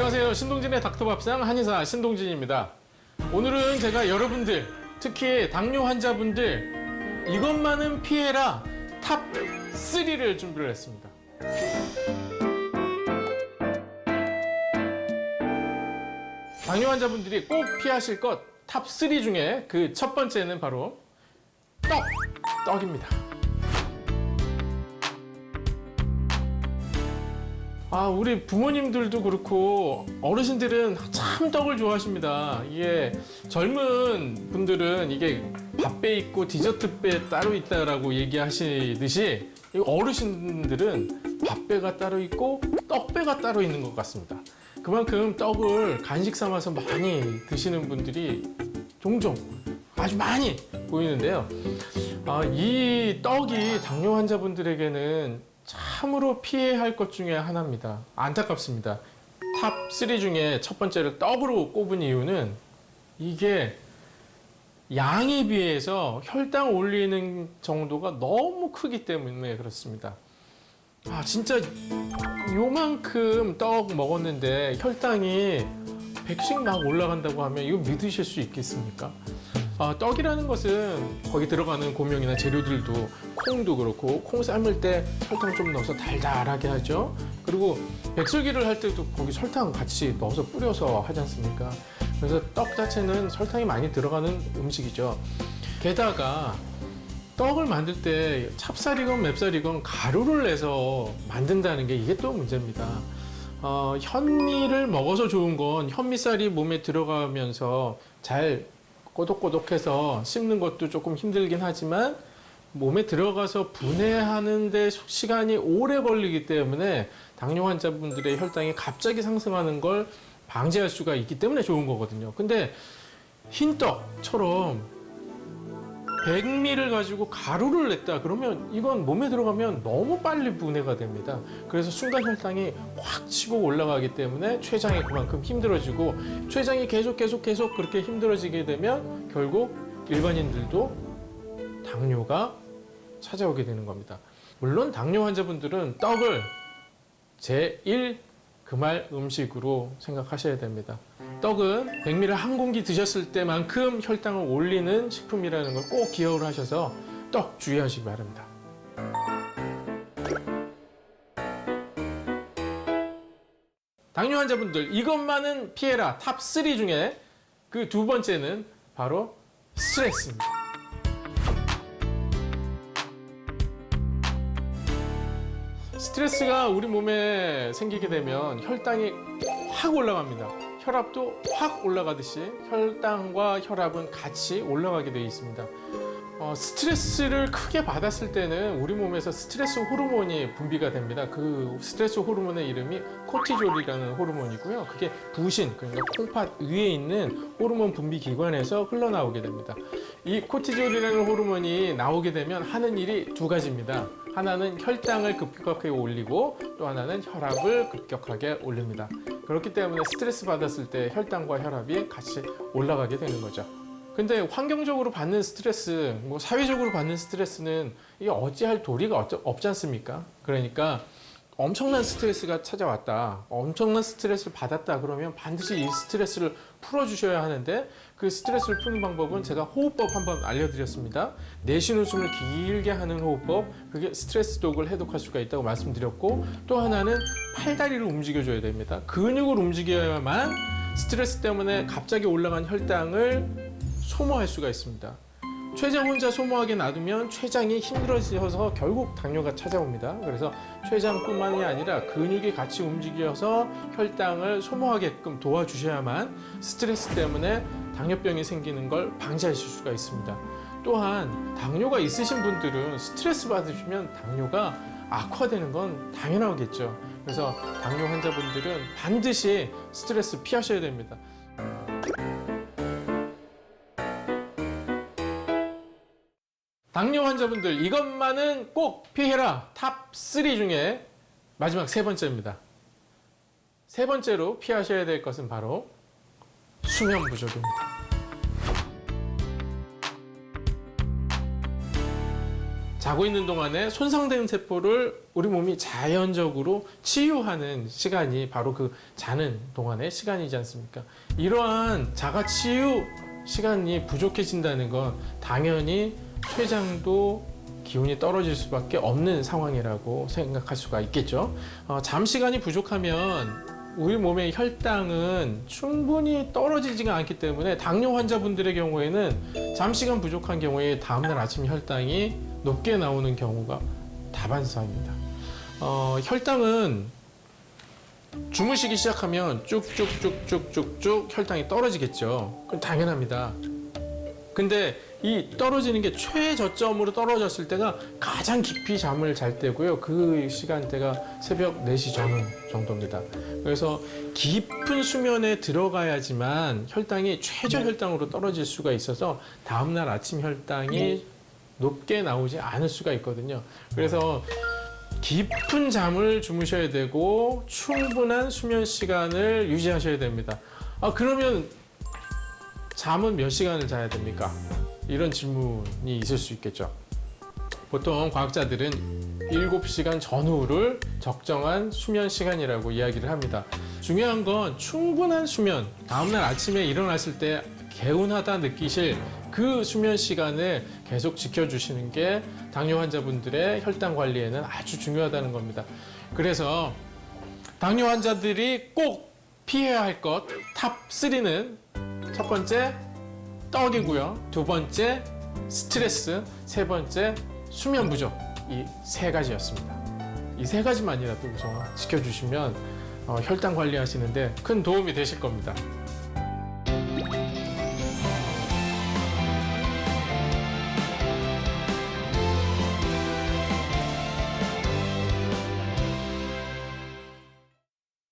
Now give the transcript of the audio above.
안녕하세요. 신동진의 닥터밥상 한의사 신동진입니다. 오늘은 제가 여러분들, 특히 당뇨 환자분들 이것만은 피해라 탑 3를 준비를 했습니다. 당뇨 환자분들이 꼭 피하실 것 탑 3 중에 그 첫 번째는 바로 떡입니다. 우리 부모님들도 그렇고 어르신들은 참 떡을 좋아하십니다. 이게 젊은 분들은 이게 밥배 있고 디저트배 따로 있다라고 얘기하시듯이 어르신들은 밥배가 따로 있고 떡배가 따로 있는 것 같습니다. 그만큼 떡을 간식 삼아서 많이 드시는 분들이 종종 아주 많이 보이는데요. 이 떡이 당뇨 환자분들에게는 참으로 피해야 할 것 중에 하나입니다. 안타깝습니다. 탑 3 중에 첫 번째를 떡으로 꼽은 이유는 이게 양에 비해서 혈당 올리는 정도가 너무 크기 때문에 그렇습니다. 진짜 요만큼 떡 먹었는데 혈당이 100씩 막 올라간다고 하면 이거 믿으실 수 있겠습니까? 떡이라는 것은 거기 들어가는 고명이나 재료들도 콩도 그렇고 콩 삶을 때 설탕 좀 넣어서 달달하게 하죠. 그리고 백설기를 할 때도 거기 설탕 같이 넣어서 뿌려서 하지 않습니까? 그래서 떡 자체는 설탕이 많이 들어가는 음식이죠. 게다가 떡을 만들 때 찹쌀이건 맵쌀이건 가루를 내서 만든다는 게 이게 또 문제입니다. 현미를 먹어서 좋은 건 현미쌀이 몸에 들어가면서 잘 꼬독꼬독해서 씹는 것도 조금 힘들긴 하지만 몸에 들어가서 분해하는 데 시간이 오래 걸리기 때문에 당뇨 환자분들의 혈당이 갑자기 상승하는 걸 방지할 수가 있기 때문에 좋은 거거든요. 근데 흰떡처럼 백미를 가지고 가루를 냈다 그러면 이건 몸에 들어가면 너무 빨리 분해가 됩니다. 그래서 순간 혈당이 확 치고 올라가기 때문에 췌장이 그만큼 힘들어지고 췌장이 계속 그렇게 힘들어지게 되면 결국 일반인들도 당뇨가 찾아오게 되는 겁니다. 물론 당뇨 환자분들은 떡을 제1 금할 음식으로 생각하셔야 됩니다. 떡은 백미를 한 공기 드셨을 때만큼 혈당을 올리는 식품이라는 걸 꼭 기억을 하셔서 떡 주의하시기 바랍니다. 당뇨 환자분들 이것만은 피해라 탑 3 중에 그 두 번째는 바로 스트레스입니다. 스트레스가 우리 몸에 생기게 되면 혈당이 확 올라갑니다. 혈압도 확 올라가듯이 혈당과 혈압은 같이 올라가게 되어 있습니다. 스트레스를 크게 받았을 때는 우리 몸에서 스트레스 호르몬이 분비가 됩니다. 그 스트레스 호르몬의 이름이 코티졸이라는 호르몬이고요. 그게 부신, 그러니까 콩팥 위에 있는 호르몬 분비 기관에서 흘러나오게 됩니다. 이 코티졸이라는 호르몬이 나오게 되면 하는 일이 두 가지입니다. 하나는 혈당을 급격하게 올리고 또 하나는 혈압을 급격하게 올립니다. 그렇기 때문에 스트레스 받았을 때 혈당과 혈압이 같이 올라가게 되는 거죠. 근데 환경적으로 받는 스트레스, 사회적으로 받는 스트레스는 이게 어찌할 도리가 없지 않습니까? 그러니까 엄청난 스트레스가 찾아왔다, 엄청난 스트레스를 받았다 그러면 반드시 이 스트레스를 풀어주셔야 하는데 그 스트레스를 푸는 방법은 제가 호흡법 한번 알려드렸습니다. 내쉬는 숨을 길게 하는 호흡법, 그게 스트레스 독을 해독할 수가 있다고 말씀드렸고 또 하나는 팔다리를 움직여줘야 됩니다. 근육을 움직여야만 스트레스 때문에 갑자기 올라간 혈당을 소모할 수가 있습니다. 췌장 혼자 소모하게 놔두면 췌장이 힘들어져서 결국 당뇨가 찾아옵니다. 그래서 췌장뿐만이 아니라 근육이 같이 움직여서 혈당을 소모하게끔 도와주셔야만 스트레스 때문에 당뇨병이 생기는 걸 방지하실 수가 있습니다. 또한 당뇨가 있으신 분들은 스트레스 받으시면 당뇨가 악화되는 건 당연하겠죠. 그래서 당뇨 환자분들은 반드시 스트레스 피하셔야 됩니다. 당뇨 환자분들 이것만은 꼭 피해라 탑 3 중에 마지막 세 번째입니다. 세 번째로 피하셔야 될 것은 바로 수면 부족입니다. 자고 있는 동안에 손상된 세포를 우리 몸이 자연적으로 치유하는 시간이 바로 그 자는 동안의 시간이지 않습니까? 이러한 자가 치유 시간이 부족해진다는 건 당연히 췌장도 기운이 떨어질 수밖에 없는 상황이라고 생각할 수가 있겠죠. 잠 시간이 부족하면 우리 몸의 혈당은 충분히 떨어지지가 않기 때문에 당뇨 환자분들의 경우에는 잠 시간 부족한 경우에 다음날 아침 혈당이 높게 나오는 경우가 다반사입니다. 혈당은 주무시기 시작하면 쭉쭉쭉쭉쭉쭉 혈당이 떨어지겠죠. 그건 당연합니다. 근데 이 떨어지는 게 최저점으로 떨어졌을 때가 가장 깊이 잠을 잘 때고요. 그 시간대가 새벽 4시 전후 정도입니다. 그래서 깊은 수면에 들어가야지만 혈당이 최저 혈당으로 떨어질 수가 있어서 다음날 아침 혈당이 높게 나오지 않을 수가 있거든요. 그래서 깊은 잠을 주무셔야 되고 충분한 수면 시간을 유지하셔야 됩니다. 그러면 잠은 몇 시간을 자야 됩니까? 이런 질문이 있을 수 있겠죠. 보통 과학자들은 7시간 전후를 적정한 수면 시간이라고 이야기를 합니다. 중요한 건 충분한 수면, 다음날 아침에 일어났을 때 개운하다 느끼실 그 수면 시간을 계속 지켜주시는 게 당뇨 환자분들의 혈당 관리에는 아주 중요하다는 겁니다. 그래서 당뇨 환자들이 꼭 피해야 할 것 탑 3는 첫 번째 떡이고요. 두 번째 스트레스, 세 번째 수면 부족. 이 세 가지였습니다. 이 세 가지만이라도 우선 지켜주시면 혈당 관리하시는데 큰 도움이 되실 겁니다.